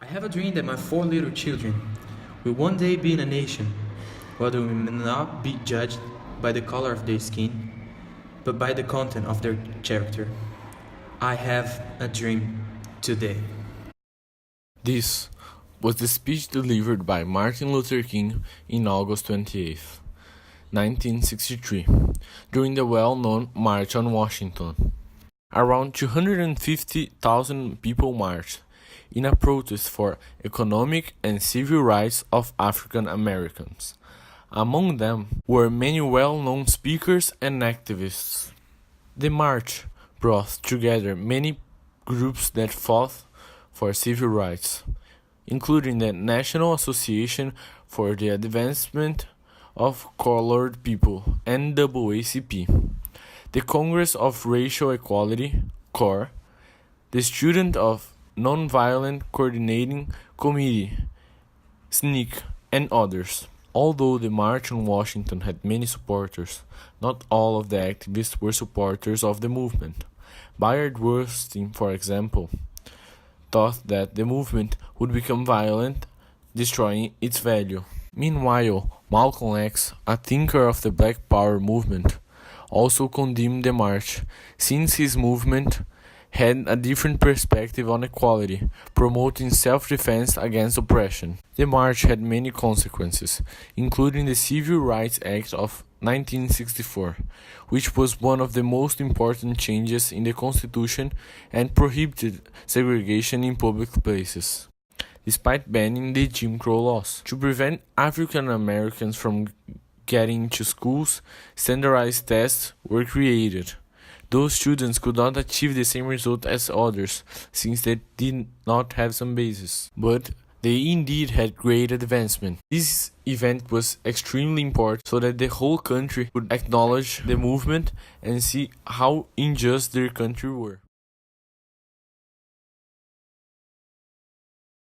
I have a dream that my four little children will one day be in a nation where they will not be judged by the color of their skin, but by the content of their character. I have a dream today. This was the speech delivered by Martin Luther King in August 28, 1963, during the well-known March on Washington. Around 250,000 people marched in a protest for economic and civil rights of African Americans. Among them were many well-known speakers and activists. The march brought together many groups that fought for civil rights, including the National Association for the Advancement of Colored People, NAACP, the Congress of Racial Equality, CORE, the Student of Nonviolent Coordinating Committee, SNCC, and others. Although the March on Washington had many supporters, not all of the activists were supporters of the movement. Bayard Rustin, for example, thought that the movement would become violent, destroying its value. Meanwhile, Malcolm X, a thinker of the Black Power movement, also condemned the march, since his movement had a different perspective on equality, promoting self-defense against oppression. The march had many consequences, including the Civil Rights Act of 1964, which was one of the most important changes in the Constitution and prohibited segregation in public places, despite banning the Jim Crow laws. To prevent African Americans from getting into schools, standardized tests were created. Those students could not achieve the same result as others, since they did not have some basis. But they indeed had great advancement. This event was extremely important so that the whole country would acknowledge the movement and see how unjust their country were.